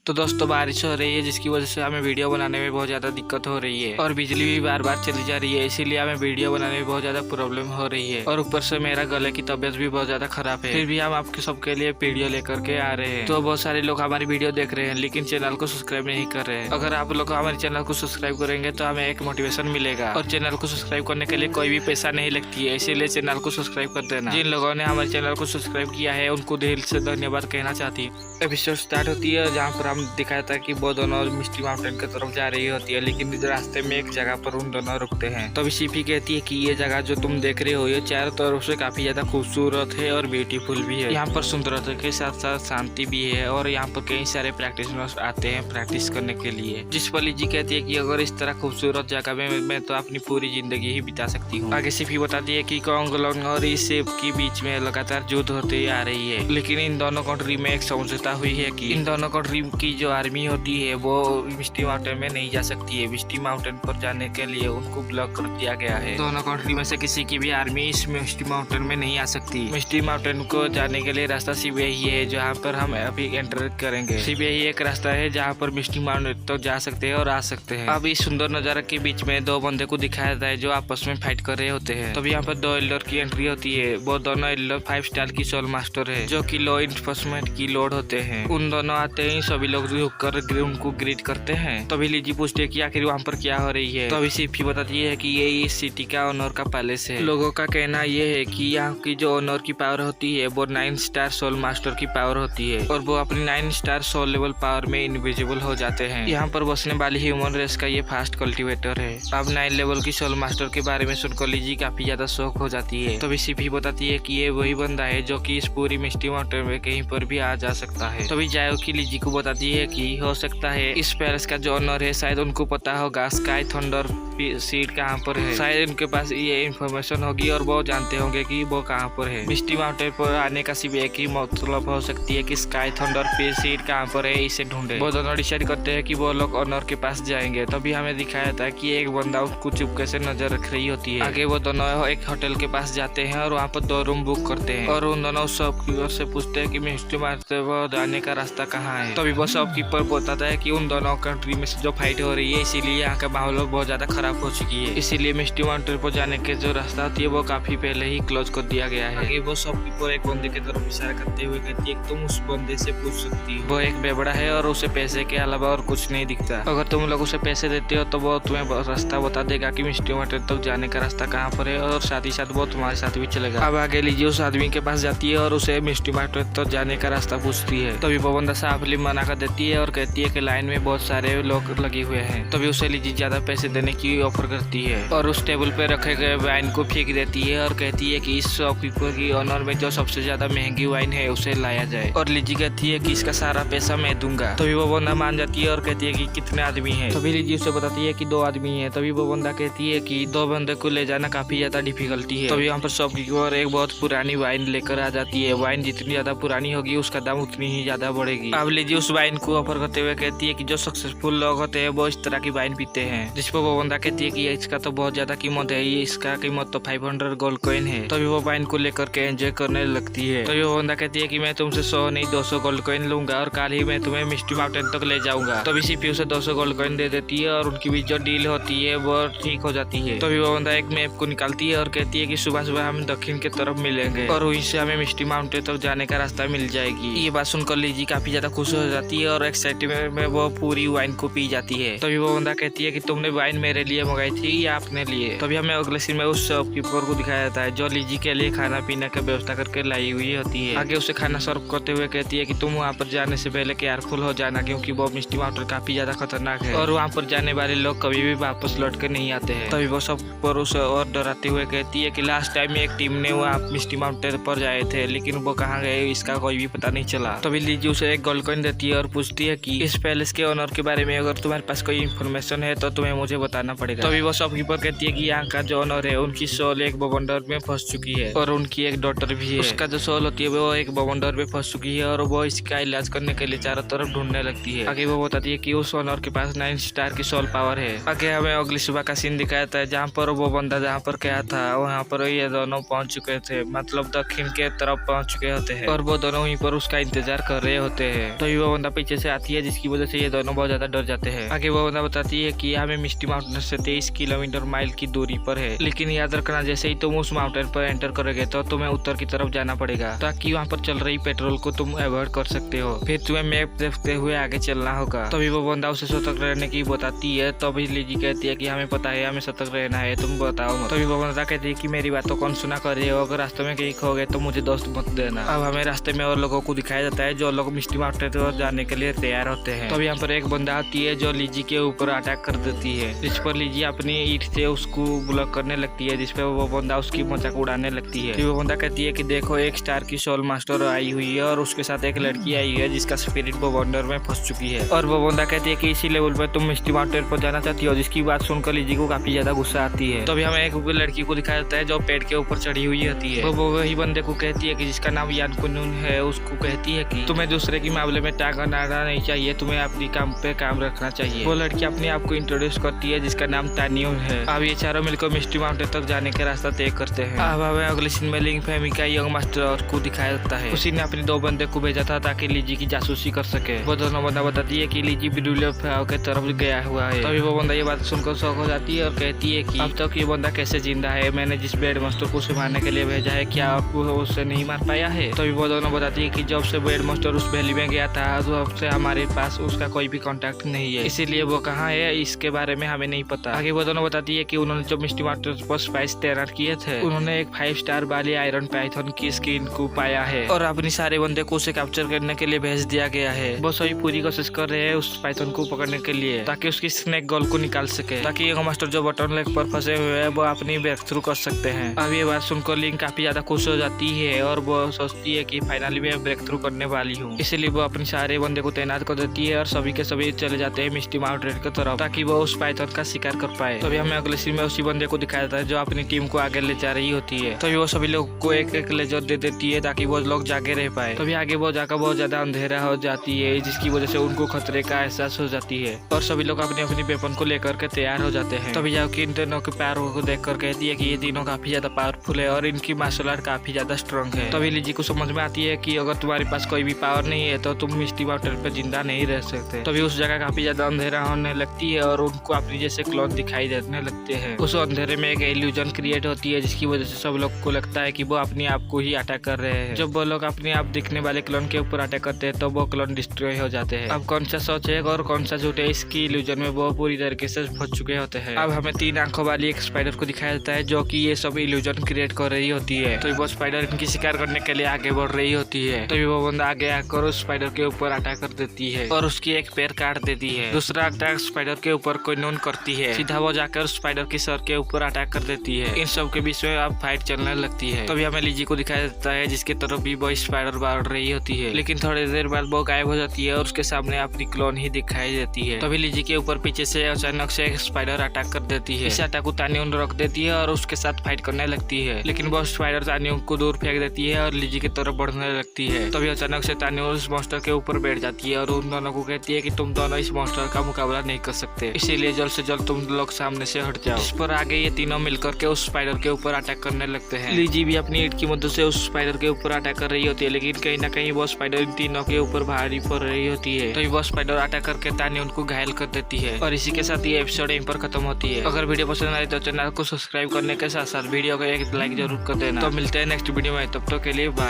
तो दोस्तों बारिश हो रही है जिसकी वजह से हमें वीडियो बनाने में बहुत ज़्यादा दिक्कत हो रही है और बिजली भी बार बार चली जा रही है, इसीलिए हमें वीडियो बनाने में बहुत ज़्यादा प्रॉब्लम हो रही है। और ऊपर से मेरा गले की तबीयत भी बहुत ज़्यादा खराब है, फिर भी हम आपके सबके लिए वीडियो लेकर के आ रहे हैं। तो बहुत सारे लोग हमारी वीडियो देख रहे हैं लेकिन चैनल को सब्सक्राइब नहीं कर रहे हैं। अगर आप लोग हमारे चैनल को सब्सक्राइब करेंगे तो हमें एक मोटिवेशन मिलेगा और चैनल को सब्सक्राइब करने के लिए कोई भी पैसा नहीं लगती है, इसीलिए चैनल को सब्सक्राइब कर देना। जिन लोगों ने हमारे चैनल को सब्सक्राइब किया है उनको दिल से धन्यवाद कहना चाहती हूँ। एपिसोड स्टार्ट होती है जहाँ पर हम दिखाया था कि वो दोनों मिस्टी माउंटेन की तरफ जा रही होती है, लेकिन रास्ते में एक जगह पर उन दोनों रुकते हैं। तभी सीपी कहती है कि ये जगह जो तुम देख रहे हो ये चारों तरफ से काफी ज्यादा खूबसूरत है और ब्यूटीफुल भी है। यहाँ पर सुंदरता के साथ साथ शांति भी है और यहाँ पर कई सारे प्रैक्टिशनर्स आते हैं प्रैक्टिस करने के लिए। जिस पर लीजी कहती है कि अगर इस तरह खूबसूरत जगह में मैं तो अपनी पूरी जिंदगी ही बिता सकती हूँ। आगे सीपी बताती है कि कांगलोंग और इस के बीच में लगातार युद्ध होती आ रही है, लेकिन इन दोनों कंट्री में एक समझौता हुई है कि इन दोनों कंट्री की जो आर्मी होती है वो मिस्टी माउंटेन में नहीं जा सकती है। मिस्टी माउंटेन पर जाने के लिए उनको ब्लॉक कर दिया गया है। दोनों कंट्री में से किसी की भी आर्मी इस मिस्टी माउंटेन में नहीं आ सकती। मिस्टी माउंटेन को जाने के लिए रास्ता सिर्फ यही है जहाँ पर हम अभी एंटर करेंगे। सिर्फ यही एक रास्ता है जहाँ पर मिस्टी माउंटेन तो जा सकते हैं और आ सकते हैं। अब इस सुंदर नजारा के बीच में दो बंदे को दिखाया जाता है जो आपस में फाइट कर रहे होते हैं। तभी यहाँ पर दो एल्डर की एंट्री होती है। वो दोनों एल्डर 5 स्टार की सोल मास्टर है जो कि लॉ इन्फोर्समेंट की लोड होते हैं। उन दोनों आते ही सभी लोग रुककर उनको ग्रीट करते हैं। तभी लीजी पूछती है कि आखिर वहाँ पर क्या हो रही है। तो अभी सीपी बताती है कि ये इस सिटी का ऑनर का पैलेस है। लोगों का कहना ये है कि यहाँ की जो ऑनर की पावर होती है वो 9 स्टार सोल मास्टर की पावर होती है और वो अपनी 9 स्टार सोल लेवल पावर में इनविजिबल हो जाते हैं। यहाँ पर बसने वाली ह्यूमन रेस का ये फास्ट कल्टीवेटर है। अब 9 लेवल की सोल मास्टर के बारे में सुनकर लीजी काफी ज्यादा शौक हो जाती है। तभी सीपी बताती है कि ये वही बंदा है जो कि इस पूरी मिस्टी माउंटेन में कहीं पर भी आ जा सकता है। तभी जायो की लीजी को बताती है कि हो सकता है इस पैलेस का जो ऑनर है शायद उनको पता होगा स्काई थंडर सीट कहाँ पर है। शायद उनके पास ये इन्फॉर्मेशन होगी और वो जानते होंगे कि वो कहाँ पर है। मिस्टी माउंटेन पर आने का सिर्फ एक ही मतलब हो सकती है कि स्काई थंडर सीट कहाँ पर है, इसे ढूंढे। वो दोनों डिसाइड करते हैं कि वो लोग ऑनर के पास जाएंगे। तभी हमें दिखाया था कि एक बंदा उनको चुपके से नजर रख रही होती है। आगे वो दोनों एक होटल के पास जाते हैं और वहाँ पर 2 रूम बुक करते हैं और उन दोनों शॉपकीपर से पूछते हैं कि मिस्टी माउंटेन पर जाने का रास्ता कहाँ है। तभी वो शॉपकीपर बताता है कि उन दोनों कंट्री में जो फाइट हो रही है इसीलिए यहाँ का माहौल बहुत ज्यादा खराब हो चुकी है, इसीलिए मिस्टी माउंटेन पर जाने के जो रास्ता होती है वो काफी पहले ही क्लोज कर दिया गया है। आगे वो शॉपकीपर एक बंदे की तरफ इशारा करते हुए कहती है तुम उस बंदे से पूछ सकती हो, वो एक बेबड़ा है और उसे पैसे के अलावा और कुछ नहीं दिखता। अगर तुम लोग उसे पैसे देते हो तो वो तुम्हें रास्ता बता देगा कि मिस्टी माउंटेन तक जाने का रास्ता कहाँ पर है और साथ ही साथ वो तुम्हारे साथ भी चलेगा। अब आगे लीजिए उस आदमी के पास जाती है और उसे मिस्टी माउंटेन तक जाने का रास्ता पूछती है। तभी वो बंदा साफली मना कर देती है और कहती है कि लाइन में बहुत सारे लोग लगे हुए हैं। तभी उसे लीजी ज्यादा पैसे देने की ऑफर करती है और उस टेबल पे रखे गए वाइन को फेंक देती है और कहती है कि इस शॉपकीपर की ऑनर में जो सबसे ज्यादा महंगी वाइन है उसे लाया जाए। और लीजी कहती है कि इसका सारा पैसा मैं दूंगा। तभी वो बंदा मान जाती है और कहती है कि कितने आदमी हैं। तभी लीजी उसे बताती है कि 2 आदमी हैं। तभी वो बंदा कहती है कि 2 बंदे को ले जाना काफी ज्यादा डिफिकल्टी है। तभी यहाँ पर शॉपकीपर एक बहुत पुरानी वाइन लेकर आ जाती है। वाइन जितनी ज्यादा पुरानी होगी उसका दाम उतनी ही ज्यादा बढ़ेगी। अब लीजी उस वाइन को ऑफर करते हुए कहती है कि जो सक्सेसफुल लोग होते हैं वो इस तरह की वाइन पीते हैं। जिस पर वो बंदा कहती है कि इसका तो बहुत ज्यादा कीमत है, ये इसका कीमत तो 500 गोल्ड कॉइन है। तभी वो वाइन को लेकर के एंजॉय करने लगती है। तभी वो बंदा कहती है कि मैं तुमसे 100 नहीं 200 गोल्ड कॉइन लूंगा और कल ही मैं तुम्हें मिस्टी माउंटेन तक ले जाऊंगा। तभी सीपी उसे 200 गोल्ड कॉइन दे देती है और उनकी भी जो डील होती है वो ठीक हो जाती है। तभी वो बंदा एक मैप को निकालती है और कहती है कि सुबह सुबह हम दक्षिण की तरफ मिलेंगे और वहीं से हमें मिस्टी माउंटेन तक जाने का रास्ता मिल जाएगी। ये बात सुनकर लीजी काफी ज्यादा खुश हो जाती है और एक्साइटमेंट में वो पूरी वाइन को पी जाती है। तभी वो बंदा कहती है कि तुमने वाइन मेरे लिए मंगाई थी या अपने लिए। तभी हमें अगले सीन में उस शॉपकीपर को दिखाया जाता है जो लीजी के लिए खाना पीने की व्यवस्था करके लाई हुई होती है। आगे उसे खाना सर्व करते हुए कहती है कि तुम वहाँ पर जाने से पहले केयरफुल हो जाना क्योंकि वो मिस्टी माउंटेन काफी ज्यादा खतरनाक है और वहाँ पर जाने वाले लोग कभी भी वापस लौट कर नहीं आते हैं। तभी वो शॉपकीपर उसे और डराते हुए कहती है कि लास्ट टाइम एक टीम ने वहाँ मिस्टी माउंटेन पर जाए थे लेकिन वो कहाँ गए इसका कोई भी पता नहीं चला। तभी लीजी उसे एक गोल्ड कॉइन देती है और पूछती है कि इस पैलेस के ओनर के बारे में अगर तुम्हारे पास कोई इन्फॉर्मेशन है तो तुम्हें मुझे बताना पड़ेगा। तभी वो शॉपकीपर कहती है कि यहाँ का जो ओनर है उनकी सोल एक बवंडर में फंस चुकी है और उनकी एक डॉटर भी है। उसका जो सोल होती है वो एक बवंडर में फंस चुकी है और वो इसका इलाज करने के लिए चारों तरफ ढूंढने लगती है। आगे वो बताती है कि उस ओनर के पास 9 स्टार की सोल पावर है। आगे हमें अगली सुबह का सीन दिखाया था जहाँ पर वो बंदा जहाँ पर गया था वहाँ पर ये दोनों पहुंच चुके थे, मतलब दक्षिण के तरफ पहुंच चुके होते हैं और वो दोनों वहीं पर उसका इंतजार कर रहे होते हैं। तो वो बंदा बंदा पीछे से आती है, जिसकी वजह से ये दोनों बहुत ज्यादा डर जाते हैं। आगे वो बंदा बताती है कि हमें मिस्टी माउंटेन से 23 किलोमीटर माइल की दूरी पर है, लेकिन याद रखना जैसे ही तुम उस माउंटेन पर एंटर करोगे तो तुम्हें उत्तर की तरफ जाना पड़ेगा, ताकि वहाँ पर चल रही पेट्रोल को तुम अवॉइड कर सकते हो। फिर तुम्हें मैप देखते हुए आगे चलना होगा। तभी वो बंदा उसे सतर्क रहने की बताती है। तभी लिजी कहती है कि हमें पता है, हमें सतर्क रहना है, तुम बताओ मत। तभी वो बंदा कहती है कि मेरी बातों कौन सुना कर रहे हो, अगर रास्ते में कहीं खो गए तो मुझे दोस्त मत देना। अब हमें रास्ते में और लोगों को दिखाया जाता है जो लोग मिस्टी माउंटेन पर जाने के लिए तैयार होते हैं। तब यहाँ पर एक बंदा आती है जो लिजी के ऊपर अटैक कर देती है, जिस पर लिजी अपनी ईंट से उसको ब्लॉक करने लगती है, जिसपे वो बंदा उसकी मजाक उड़ाने लगती है। वो बंदा कहती है कि देखो एक स्टार की सोल मास्टर आई हुई है और उसके साथ एक लड़की आई है जिसका स्पिरिट वो वंडर में फंस चुकी है। और वो बंदा कहती है कि इसी लेवल पे तुम मिस्टी माउंटेन पर जाना चाहती हो, जिसकी बात सुनकर लिजी को काफी ज्यादा गुस्सा आती है। तभी हमें एक लड़की को दिखाया जाता है जो पेड़ के ऊपर चढ़ी हुई होती है। वो वही बंदे को कहती है कि जिसका नाम यान कुनून है, उसको कहती है कि तुम्हें दूसरे के मामले में टांगा नाड़ा नहीं चाहिए, तुम्हें अपनी काम पे काम रखना चाहिए। वो लड़की अपने आप को इंट्रोड्यूस करती है जिसका नाम तानियोन है। अब ये चारों मिलकर मिस्टी माउंटेन तक जाने का रास्ता तय करते हैं। अब हमें अगले सीन में लिंग फैमी का यंग मास्टर को दिखाया जाता है। उसी ने अपने 2 बंदे को भेजा था ताकि लिजी की जासूसी कर सके। वो दोनों बंदा बताती है कि लिजी बिडुलियो के तरफ गया हुआ है। तभी वो बंदा ये बात सुनकर शौक हो जाती है और कहती है कि अब तक ये बंदा कैसे जिंदा है, मैंने जिस बेड मास्टर को उसे मारने के लिए भेजा है, क्या आप उसे नहीं मार पाया है। तभी वो दोनों बताती है कि जब से बेड मास्टर उस वैली में गया था तब से हमारे पास उसका कोई भी कांटेक्ट नहीं है, इसीलिए वो कहाँ है इसके बारे में हमें नहीं पता। आगे वो दोनों बताती है कि उन्होंने जो मिस्टी माउंटेन पर स्पाइस तैनात किए थे, उन्होंने एक 5 स्टार वाली आयरन पाइथन की स्किन को पाया है और अपनी सारे बंदे को उसे कैप्चर करने के लिए भेज दिया गया है। वो सभी पूरी कोशिश कर रहे हैं उस पाइथन को पकड़ने के लिए, ताकि उसकी स्नेक गोल को निकाल सके, ताकि यंग मास्टर जो बटन लेग पर फंसे हुए हैं वो अपनी ब्रेक थ्रू कर सकते हैं। अब ये बात सुनकर लिंक काफी ज्यादा खुश हो जाती है और वो सोचती है कि फाइनली मैं ब्रेक थ्रू करने वाली हूँ, इसलिए वो अपने सारे बंदे को तैनात कर देती है और सभी के सभी चले जाते हैं मिस्टी माउंटेन की तरफ, ताकि वो उस पाइथन का शिकार कर पाए। तभी हमें अगले सीन में उसी बंदे को दिखाया जाता है जो अपनी टीम को आगे ले जा रही होती है। तभी वो सभी लोग को एक एक लेजर दे देती है ताकि वो लोग जागे रह पाए। तभी आगे वो जाकर बहुत ज्यादा अंधेरा हो जाती है, जिसकी वजह से उनको खतरे का एहसास हो जाती है और सभी लोग अपनी अपनी वेपन को लेकर के तैयार हो जाते हैं। तभी जाकर इन दोनों के पैरों को देखकर कहती है कि ये तीनों काफी ज्यादा पावरफुल है और इनकी मार्शल आर्ट काफी ज्यादा स्ट्रॉन्ग है। तभी लिजी को समझ में आती है कि अगर तुम्हारे पास कोई भी पावर नहीं है तो तुम मिस्टी माउंटेन पे जिंदा नहीं रह सकते। तभी उस जगह काफी ज्यादा अंधेरा होने लगती है और उनको अपनी जैसे क्लॉन दिखाई देने लगते हैं। उस अंधेरे में एक इल्यूजन क्रिएट होती है, जिसकी वजह से सब लोग को लगता है कि वो अपने आप को ही अटैक कर रहे हैं। जब वो लोग अपने आप दिखने वाले क्लोन के ऊपर अटैक करते हैं तो वो क्लोन डिस्ट्रॉय हो जाते हैं। अब कौन सा सच है और कौन सा झूठ है, इसकी इल्यूजन में वो पूरी तरीके से फंस चुके होते हैं। अब हमें 3 आंखों वाली एक स्पाइडर को दिखाया जाता है जो कि ये सब इल्यूजन क्रिएट कर रही होती है। तो वो स्पाइडर इनकी शिकार करने के लिए आगे बढ़ रही होती है। तो वो बंदा आगे आकर उस स्पाइडर के ऊपर अटैक कर देती है और उसकी एक पैर काट देती है। दूसरा अटैक स्पाइडर के ऊपर कोई नून करती है, सीधा वो जाकर स्पाइडर की सर के ऊपर अटैक कर देती है। इन सब के बीच में अब फाइट चलने लगती है। तभी हमें लिजी को दिखाया जाता है जिसके तरफ भी वो स्पाइडर बढ़ रही होती है, लेकिन थोड़ी देर बाद वो गायब हो जाती है और उसके सामने अपनी क्लोन ही दिखाई देती है। तभी लिजी के ऊपर पीछे से अचानक से एक स्पाइडर अटैक कर देती है। इस अटैक को तानियोन रोक देती है और उसके साथ फाइट करने लगती है, लेकिन वो स्पाइडर तानियोन को दूर फेंक देती है और लिजी की तरफ बढ़ने लगती है। तभी अचानक से तानियोन उस मॉन्स्टर के ऊपर बैठ जाती है और उन दोनों को कहती है कि तुम दोनों इस मॉन्स्टर का मुकाबला नहीं कर सकते, इसीलिए जल्द से जल्द तुम लोग सामने से हट जाओ। इस पर आगे ये तीनों मिलकर के उस स्पाइडर के ऊपर अटैक करने लगते हैं। लिजी भी अपनी ईंट की मदद से उस स्पाइडर के ऊपर अटैक कर रही होती है, लेकिन कहीं ना कहीं वो स्पाइडर इन तीनों के ऊपर भारी पड़ रही होती है। तो वो स्पाइडर अटैक करके तानियोन को घायल कर देती है और इसी के साथ ये एपिसोड यहीं पर खत्म होती है। अगर वीडियो पसंद आए तो चैनल को सब्सक्राइब करने के साथ साथ वीडियो को एक लाइक जरूर कर देना। तो मिलते हैं नेक्स्ट वीडियो में, तब तक के लिए बाय।